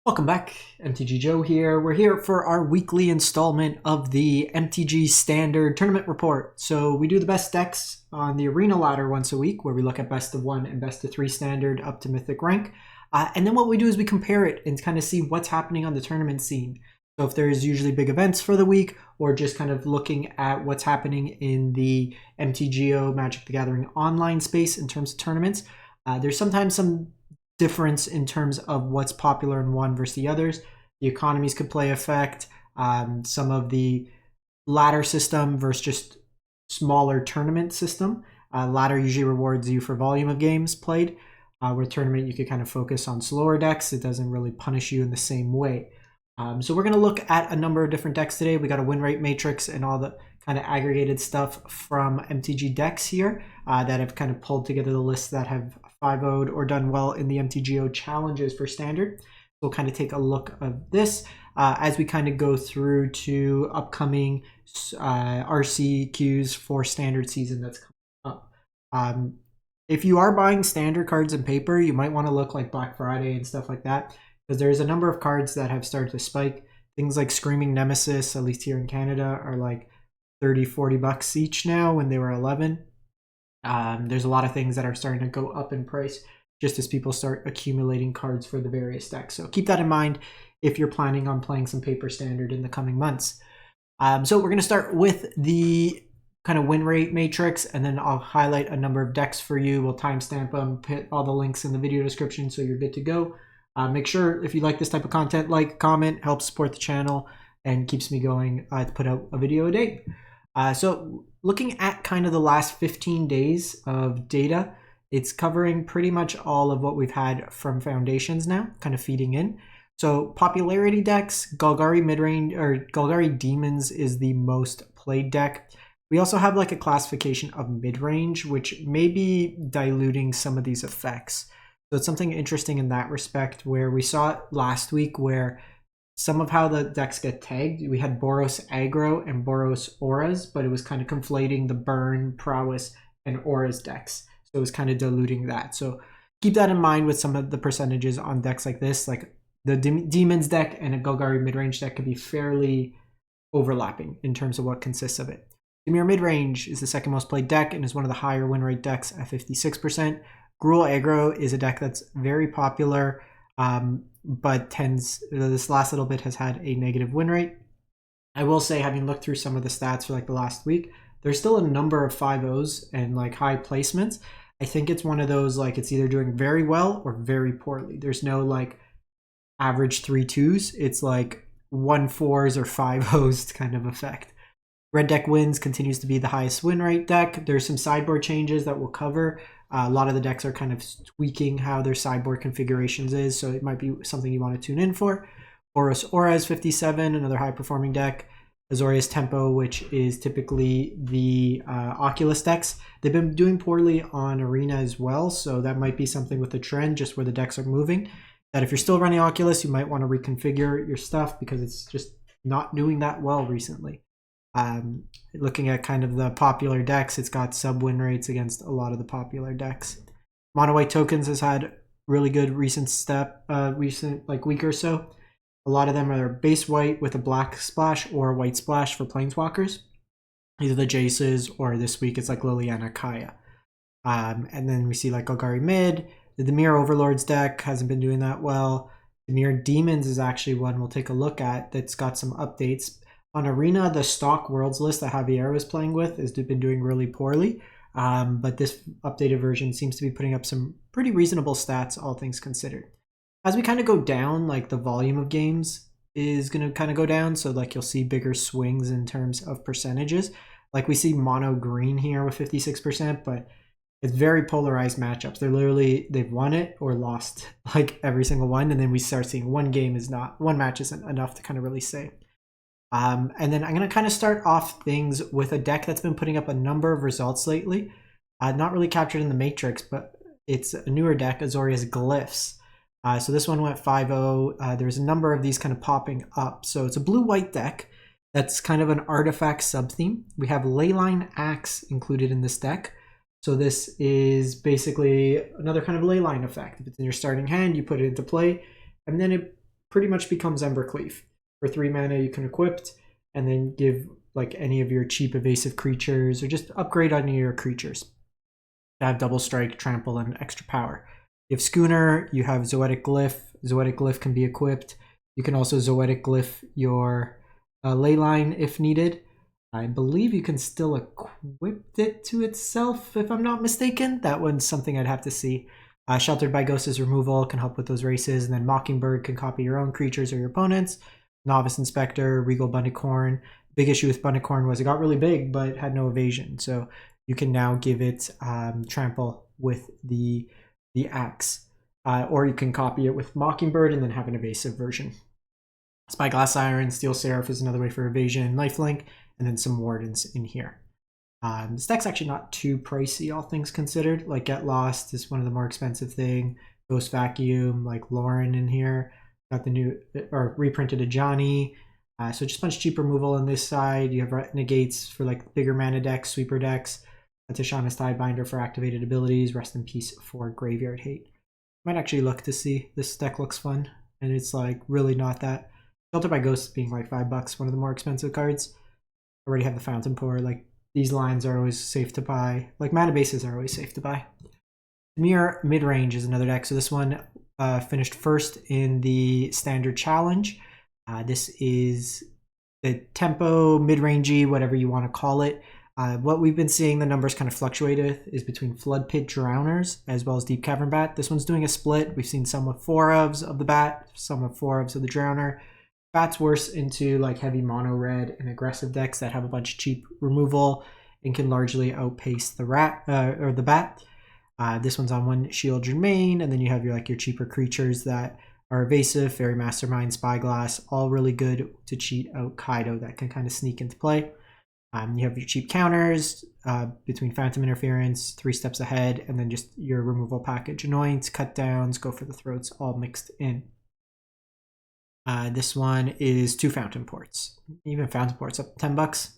Welcome back, MTG Joe here. We're here for our weekly installment of the MTG Standard Tournament Report. So we do the best decks on the Arena ladder once a week, where we look at best of 1 and best of 3 Standard up to Mythic rank. And then what we do is we compare it and kind of see what's happening on the tournament scene. So if there's usually big events for the week, or just kind of looking at what's happening in the MTGO Magic the Gathering online space in terms of tournaments. There's sometimes some difference in terms of what's popular in one versus the others. The economies could play effect. Some of the ladder system versus just smaller tournament system. Ladder usually rewards you for volume of games played. Where tournament you could kind of focus on slower decks. It doesn't really punish you in the same way. So we're going to look at a number of different decks today. We got a win rate matrix and all the kind of aggregated stuff from MTG decks here that have kind of pulled together the lists that have 5-0'd or done well in the MTGO challenges for Standard. We'll kind of take a look of this as we kind of go through to upcoming RCQs for Standard season that's coming up. If you are buying Standard cards and paper, you might want to look like Black Friday and stuff like that, because there's a number of cards that have started to spike. Things like Screaming Nemesis, at least here in Canada, are like 30-40 bucks each now when they were 11. There's a lot of things that are starting to go up in price just as people start accumulating cards for the various decks. So keep that in mind if you're planning on playing some paper Standard in the coming months. So we're going to start with the kind of win rate matrix, and then I'll highlight a number of decks for you. We'll timestamp them, put all the links in the video description so you're good to go. Make sure if you like this type of content, like, comment, help support the channel, and keeps me going to put out a video a day. So looking at kind of the last 15 days of data, it's covering pretty much all of what we've had from Foundations now, kind of feeding in. So popularity decks, Golgari Midrange or Golgari Demons is the most played deck. We also have like a classification of mid-range, which may be diluting some of these effects. So it's something interesting in that respect, where we saw it last week where some of how the decks get tagged. We had Boros Aggro and Boros Auras, but it was kind of conflating the Burn, Prowess, and Auras decks. So it was kind of diluting that. So keep that in mind with some of the percentages on decks like this. Like the Demons deck and a Golgari midrange deck could be fairly overlapping in terms of what consists of it. Dimir Midrange is the second most played deck and is one of the higher win rate decks at 56%. Gruul Aggro is a deck that's very popular, but this last little bit has had a negative win rate. I will say, having looked through some of the stats for like the last week, there's still a number of 5-0s and like high placements. I think it's one of those, like, it's either doing very well or very poorly. There's no like average 3-2s. It's like 1-4s or 5-0s kind of effect. Red Deck Wins continues to be the highest win rate deck. There's some sideboard changes that we'll cover. A lot of the decks are kind of tweaking how their sideboard configurations is, so it might be something you want to tune in for. Boros Auras 57, another high performing deck. Azorius Tempo, which is typically the Oculus decks. They've been doing poorly on Arena as well, so that might be something with the trend, just where the decks are moving. That if you're still running Oculus, you might want to reconfigure your stuff because it's just not doing that well recently. Looking at kind of the popular decks, it's got sub win rates against a lot of the popular decks. Mono white tokens has had really good recent like week or so. A lot of them are base white with a black splash or a white splash for planeswalkers, either the Jaces or this week it's like Liliana Kaya. And then we see like Golgari mid. The Dimir Overlords deck hasn't been doing that well. Dimir Demons is actually one we'll take a look at that's got some updates. On Arena, the stock Worlds list that Javier was playing with has been doing really poorly, but this updated version seems to be putting up some pretty reasonable stats, all things considered. As we kind of go down, like the volume of games is going to kind of go down, so like you'll see bigger swings in terms of percentages. Like we see mono green here with 56%, but it's very polarized matchups. They've won it or lost like every single one, and then we start seeing one match isn't enough to kind of really say. And then I'm going to kind of start off things with a deck that's been putting up a number of results lately. Not really captured in the matrix, but it's a newer deck, Azorius Glyphs. So this one went 5-0. There's a number of these kind of popping up. So it's a blue-white deck that's kind of an artifact sub-theme. We have Leyline Axe included in this deck. So this is basically another kind of Leyline effect. If it's in your starting hand, you put it into play, and then it pretty much becomes Embercleave. For 3 mana, you can equip and then give like any of your cheap evasive creatures, or just upgrade any of your creatures to have double strike, trample, and extra power. You have Schooner, you have Zoetic Glyph. Zoetic Glyph can be equipped. You can also Zoetic Glyph your Leyline if needed. I believe you can still equip it to itself, if I'm not mistaken. That one's something I'd have to see. Sheltered by Ghosts' removal can help with those races, and then Mockingbird can copy your own creatures or your opponents. Novice Inspector, Regal Bunnicorn. Big issue with Bunnicorn was it got really big, but had no evasion. So you can now give it trample with the axe. Or you can copy it with Mockingbird and then have an evasive version. Spyglass Siren, Steel Seraph is another way for evasion and lifelink, and then some Wardens in here. This deck's actually not too pricey, all things considered. Like Get Lost is one of the more expensive thing. Ghost Vacuum, like Lauren in here. Got the new, or reprinted Ajani. So just a bunch of cheap removal on this side. You have Renegades for like bigger mana decks, sweeper decks. Tishana's Tidebinder for activated abilities. Rest in Peace for Graveyard Hate. Might actually look to see. This deck looks fun. And it's like really not that. Sheltered by Ghosts being like $5, one of the more expensive cards. Already have the Fountain Pour. Like these lines are always safe to buy. Like mana bases are always safe to buy. Dimir Midrange is another deck. So this one finished first in the Standard Challenge. This is the tempo, mid-rangey, whatever you want to call it. What we've been seeing the numbers kind of fluctuate with is between Flood Pit Drowners as well as Deep Cavern Bat. This one's doing a split. We've seen some with 4 ofs of the Bat, some with 4 ofs of the Drowner. Bat's worse into like heavy mono red and aggressive decks that have a bunch of cheap removal and can largely outpace the the Bat. This one's on 1 Shield Germain, and then you have your cheaper creatures that are evasive, Fairy Mastermind, Spyglass, all really good to cheat out Kaido that can kind of sneak into play. You have your cheap counters between Phantom Interference, 3 steps ahead, and then just your removal package. Annoyance, cut downs, go for the throats, all mixed in. This one is 2 Fountain Ports. Even Fountain Ports up to $10.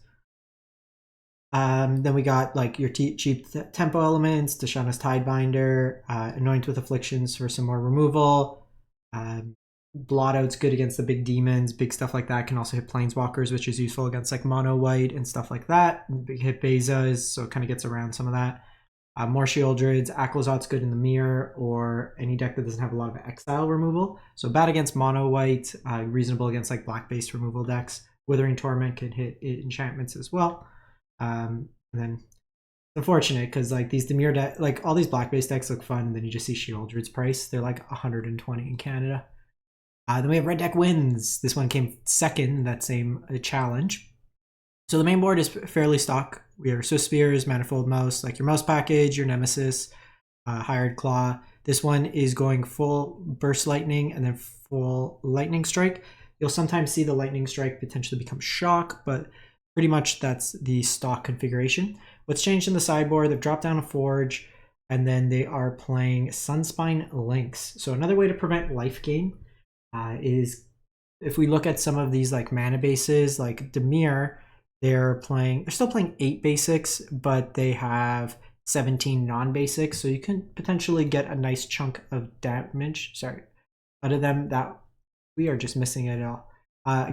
Then we got like your cheap tempo elements, Tishana's Tidebinder, Anoint with Afflictions for some more removal. Blotout's good against the big demons, big stuff like that. Can also hit Planeswalkers, which is useful against like mono white and stuff like that. And big hit Bezas, so it kind of gets around some of that. More Shieldreds, Aklazot's good in the mirror or any deck that doesn't have a lot of exile removal. So bad against mono white, reasonable against like black-based removal decks. Withering Torment can hit enchantments as well. And then it's unfortunate because like these Dimir decks, like all these black-based decks look fun, and then you just see Shieldred's price. They're like 120 in Canada. Then we have Red Deck Wins. This one came second in that same challenge. So the main board is fairly stock. We have Swift Spears, Manifold Mouse, like your mouse package, your Nemesis, Hired Claw. This one is going full Burst Lightning and then full Lightning Strike. You'll sometimes see the Lightning Strike potentially become Shock, but pretty much that's the stock configuration. What's changed in the sideboard, they've dropped down a Forge, and then they are playing Sunspine Lynx. So another way to prevent life gain is if we look at some of these like mana bases, like Dimir, they're still playing 8 basics, but they have 17 non-basics, so you can potentially get a nice chunk of damage, out of them that we are just missing it all.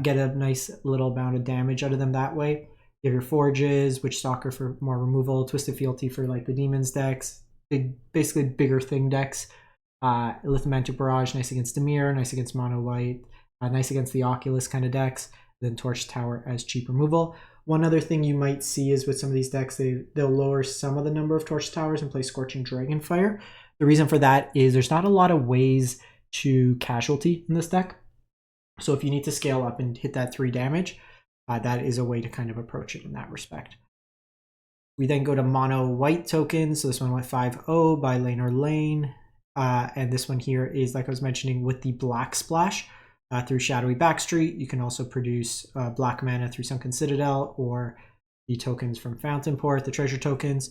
Get a nice little amount of damage out of them that way. You have your Forges, Witchstalker for more removal, Twisted Fealty for like the Demons decks, basically bigger thing decks. Lithomantic Barrage, nice against Dimir, nice against Mono White, nice against the Oculus kind of decks. Then Torch Tower as cheap removal. One other thing you might see is with some of these decks, they'll lower some of the number of Torch Towers and play Scorching Dragonfire. The reason for that is there's not a lot of ways to casualty in this deck. So if you need to scale up and hit that 3 damage, that is a way to kind of approach it in that respect. We then go to Mono White tokens. So this one went 5-0 by Lane or Lane. And this one here is, like I was mentioning, with the Black Splash. Through Shadowy Backstreet, you can also produce black mana through Sunken Citadel or the tokens from Fountain Port, the treasure tokens.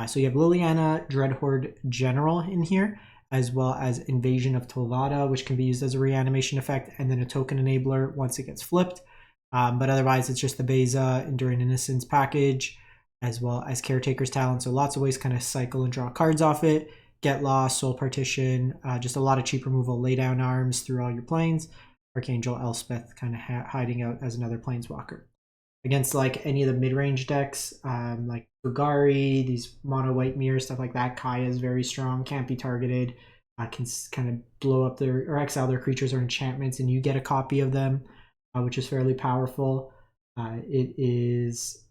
So you have Liliana, Dreadhorde General in here, as well as Invasion of Tolvada, which can be used as a reanimation effect, and then a token enabler once it gets flipped. But otherwise, it's just the Beza, Enduring Innocence package, as well as Caretaker's Talent. So lots of ways to kind of cycle and draw cards off it. Get Lost, Soul Partition, just a lot of cheap removal, lay down arms through all your planes. Archangel Elspeth kind of hiding out as another planeswalker. Against like any of the mid-range decks, like Golgari, these mono white mirrors, stuff like that, Kaya is very strong, can't be targeted, can kind of blow up their or exile their creatures or enchantments, and you get a copy of them, which is fairly powerful. It is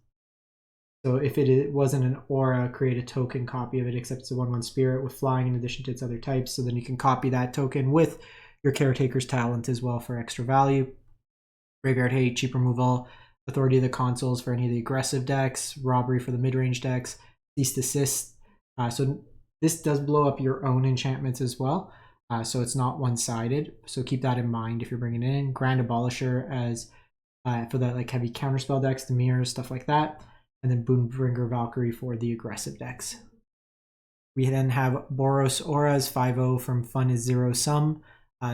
so if it wasn't an aura, create a token copy of it, except it's a 1/1 spirit with flying in addition to its other types. So then you can copy that token with your Caretaker's Talent as well for extra value. Graveyard Hate, cheap removal. Authority of the Consuls for any of the aggressive decks, Robbery for the mid-range decks, Cease Desist. So this does blow up your own enchantments as well, so it's not one-sided. So keep that in mind if you're bringing it in. Grand Abolisher as for the like heavy counterspell decks, the mirrors, stuff like that, and then Boonbringer Valkyrie for the aggressive decks. We then have Boros Auras 5/0 from Fun is Zero Sum.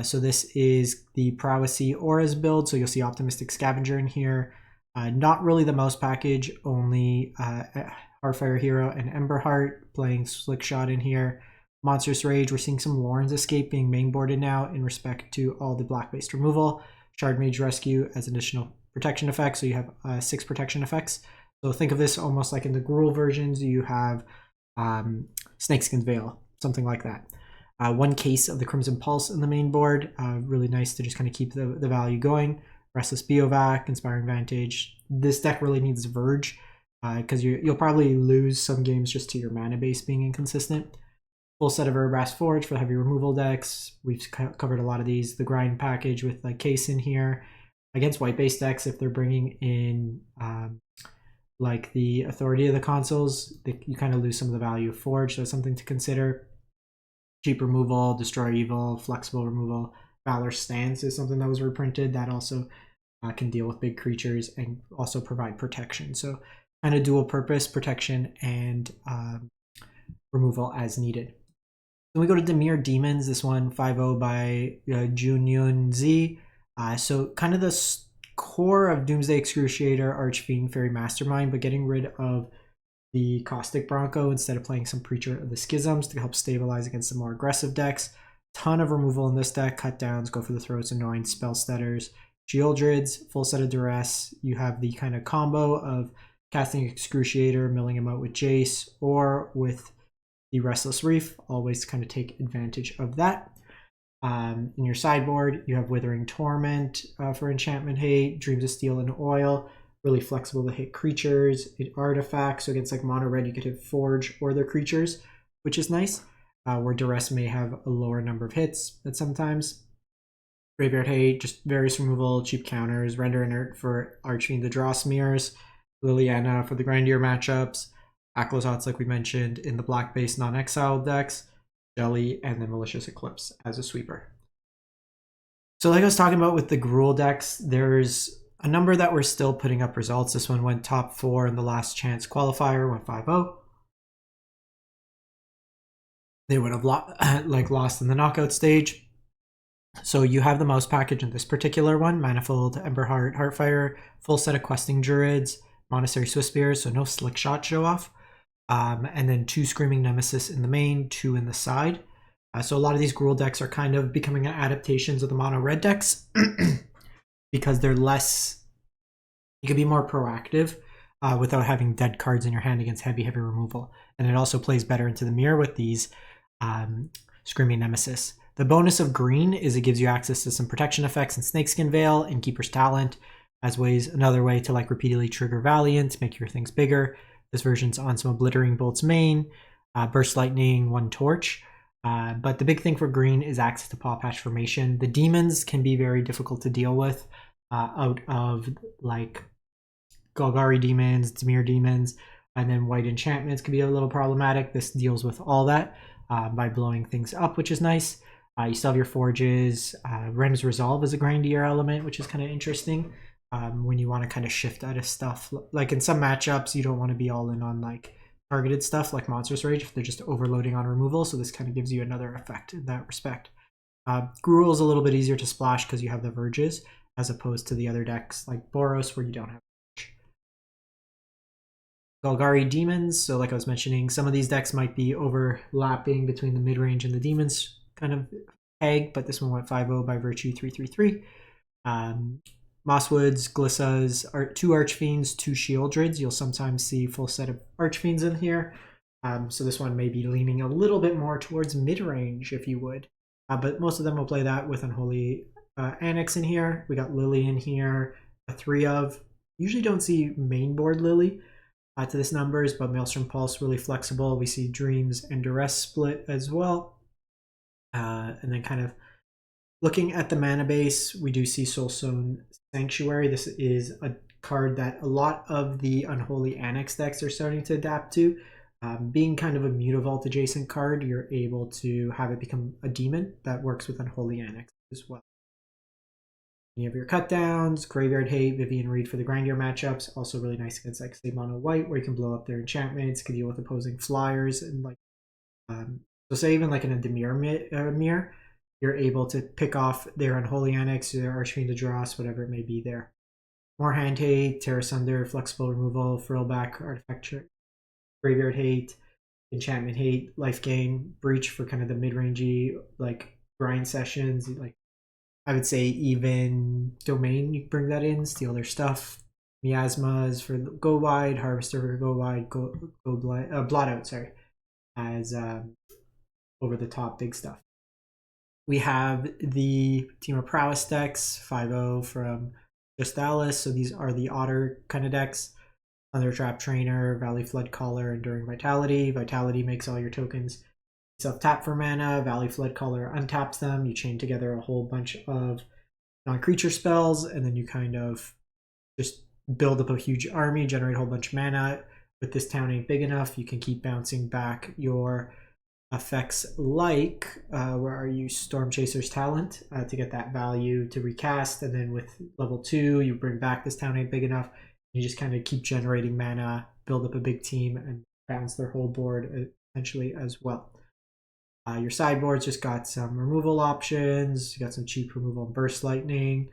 So this is the Prowessy Auras build. So you'll see Optimistic Scavenger in here. Not really the mouse package, only Heartfire Hero and Emberheart playing Slickshot in here. Monstrous Rage, we're seeing some Lorns Escape being mainboarded now in respect to all the black-based removal. Shard Mage Rescue as additional protection effects, so you have 6 protection effects. So think of this almost like in the Gruul versions, you have Snakeskin Veil, something like that. 1 case of the Crimson Pulse in the main board, really nice to just kind of keep the value going. Restless Biovac, Inspiring Vantage. This deck really needs Verge because you'll probably lose some games just to your mana base being inconsistent. Full set of Urbrass Forge for heavy removal decks. We've covered a lot of these. The Grind package with like Case in here. Against white-based decks, if they're bringing in like the Authority of the Consuls, you kind of lose some of the value of Forge, so it's something to consider. Cheap removal, Destroy Evil, flexible removal. Valor Stance is something that was reprinted that also can deal with big creatures and also provide protection. So kind of dual purpose, protection and removal as needed. Then we go to Dimir Demons, this one 5/0 by Junyun Z. So kind of the core of Doomsday Excruciator, Archfiend, Fairy Mastermind, but getting rid of the Caustic Bronco instead of playing some Preacher of the Schisms to help stabilize against the more aggressive decks. Ton of removal in this deck, cut downs, go for the throats, annoying Spellsteaders, Sheoldreds, full set of Duress. You have the kind of combo of casting Excruciator, milling him out with Jace, or with the Restless Reef, always kind of take advantage of that. In your sideboard, you have Withering Torment for enchantment hate, Dreams of Steel and Oil, really flexible to hit creatures, artifacts, so against like mono red you could hit Forge or their creatures, which is nice. Where Duress may have a lower number of hits at sometimes. Graveyard Hate, just various removal, cheap counters, Render Inert for Archfiend the Dross Mirrors, Liliana for the grindier matchups, Aklozots like we mentioned in the black-based non-exiled decks, Jelly, and then Malicious Eclipse as a sweeper. So like I was talking about with the Gruul decks, there's a number that were still putting up results. This one went top 4 in the last chance qualifier, went 5/0. They would have lost in the knockout stage. So you have the mouse package in this particular one, Manifold, Emberheart, Heartfire, full set of Questing Druids, Monastery Swiftspears, so no Slickshot show off, and then 2 Screaming Nemesis in the main, 2 in the side. So a lot of these Gruul decks are kind of becoming adaptations of the mono red decks because they're less, you can be more proactive without having dead cards in your hand against heavy removal. And it also plays better into the mirror with these Screaming Nemesis. The bonus of green is it gives you access to some protection effects in Snakeskin Veil and Keeper's Talent as another way to like repeatedly trigger Valiant, make your things bigger. This version's on some Obliterating Bolts main, Burst Lightning, 1 Torch. But the big thing for green is access to Paw Patch Formation. The demons can be very difficult to deal with out of like Golgari Demons, Dimir Demons, and then white enchantments can be a little problematic. This deals with all that by blowing things up, which is nice. You still have your Forges. Rem's Resolve is a grindier element, which is kind of interesting when you want to kind of shift out of stuff. Like in some matchups, you don't want to be all in on like targeted stuff like Monstrous Rage if they're just overloading on removal, so this kind of gives you another effect in that respect. Gruul is a little bit easier to splash because you have the Verges, as opposed to the other decks like Boros where you don't have Golgari Demons. So like I was mentioning, some of these decks might be overlapping between the mid-range and the Demons kind of peg, but this one went 5/0 by Virtue 3/3/3. Mosswoods, Glissas, 2 Archfiends, 2 Shieldreds. You'll sometimes see full set of Archfiends in here. So this one may be leaning a little bit more towards mid-range, if you would. But most of them will play that with Unholy Annex in here. We got Lily in here, a 3 of. Usually don't see main board Lily to this numbers, but Maelstrom Pulse really flexible. We see Dreams and Duress split as well. And then kind of looking at the mana base, we do see Soulstone Sanctuary. This is a card that a lot of the Unholy Annex decks are starting to adapt to. Being kind of a Mutavault adjacent card, you're able to have it become a demon that works with Unholy Annex as well. You have your cut downs, Graveyard Hate, Vivian Reed for the grindier matchups. Also really nice against like say mono white, where you can blow up their enchantments, can deal with opposing flyers, and like so say even like in a Dimir mirror, you're able to pick off their Unholy Annex, their Archfiend to Dross, whatever it may be there. More Hand Hate, Terra Sunder, Flexible Removal, Frillback, Artifact, Graveyard Hate, Enchantment Hate, Life Gain, Breach for kind of the mid-rangey like grind sessions. Like I would say even Domain, you can bring that in, steal their stuff. Miasmas for go wide, Harvester for go wide, Blot Out, sorry, as over the top big stuff. We have the Temur Prowess decks, 5-0 from Just Alice. So these are the Otter kind of decks. Thunder Trap Trainer, Valley Flood Caller, Enduring Vitality. Vitality makes all your tokens self-tap for mana. Valley Flood Caller untaps them. You chain together a whole bunch of non-creature spells, and then you kind of just build up a huge army, generate a whole bunch of mana. But this town ain't big enough, you can keep bouncing back your effects like, where are you, Storm Chaser's Talent, to get that value to recast. And then with level 2, you bring back this town ain't big enough. You just kind of keep generating mana, build up a big team, and bounce their whole board essentially as well. Your sideboard's just got some removal options. You got some cheap removal and Burst Lightning.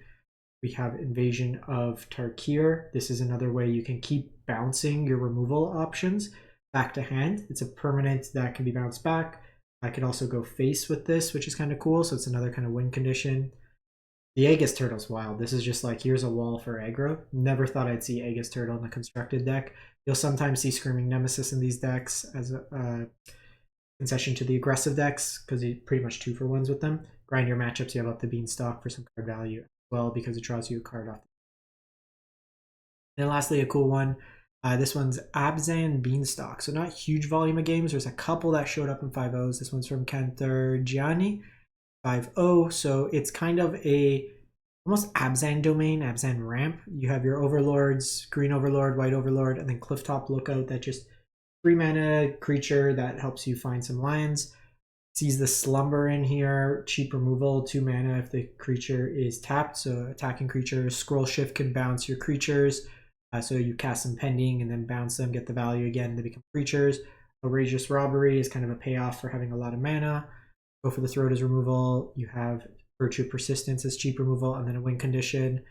We have Invasion of Tarkir. This is another way you can keep bouncing your removal options back to hand. It's a permanent that can be bounced back. I could also go face with this, which is kind of cool. So it's another kind of win condition. The Aegis Turtle's wild. This is just like, here's a wall for aggro. Never thought I'd see Aegis Turtle in the constructed deck. You'll sometimes see Screaming Nemesis in these decks as a concession to the aggressive decks, because you pretty much 2-for-1s with them. Grind your matchups, you have up the Beanstalk for some card value as well, because it draws you a card off. And lastly, a cool one. This one's Abzan Beanstalk. So not huge volume of games. There's a couple that showed up in 5-0s. This one's from Cantor Gianni. 5-0, so it's kind of a almost Abzan domain, Abzan Ramp. You have your overlords, green overlord, white overlord, and then Clifftop Lookout, that just 3 mana creature that helps you find some lands. Sees the Slumber in here, cheap removal, 2 mana if the creature is tapped. So attacking creatures, Scroll Shift can bounce your creatures. So you cast them pending and then bounce them, get the value again, and they become creatures. Outrageous Robbery is kind of a payoff for having a lot of mana. Go for the Throat as removal. You have Virtue of Persistence as cheap removal, and then a win condition.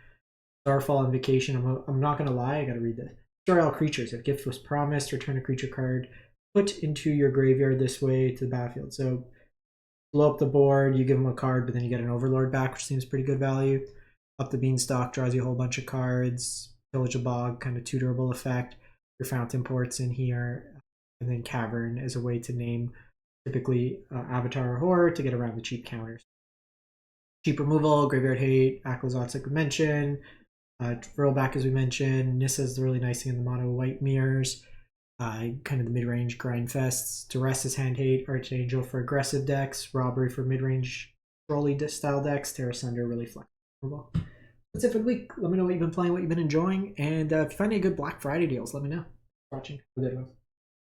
Starfall Invocation. I'm not going to lie, I got to read this. Destroy all creatures. If gift was promised, return a creature card put into your graveyard this way to the battlefield. So blow up the board, you give them a card, but then you get an Overlord back, which seems pretty good value. Up the Beanstalk draws you a whole bunch of cards. Pillage a Bog, kind of tutorable effect. Your Fountain Port's in here. And then Cavern is a way to name typically Avatar or Horror to get around the cheap counters. Cheap removal, Graveyard Hate, Aclazot's like we mentioned. Rollback as we mentioned. Nissa's the really nice thing in the mono white mirrors. Kind of the mid-range grind fests. Duress is Hand Hate, Archangel for aggressive decks. Robbery for mid-range trolley style decks. Terra Sunder really flexible. That's it for the week. Let me know what you've been playing, what you've been enjoying, and if you find any good Black Friday deals, let me know. Watching. Have a good one.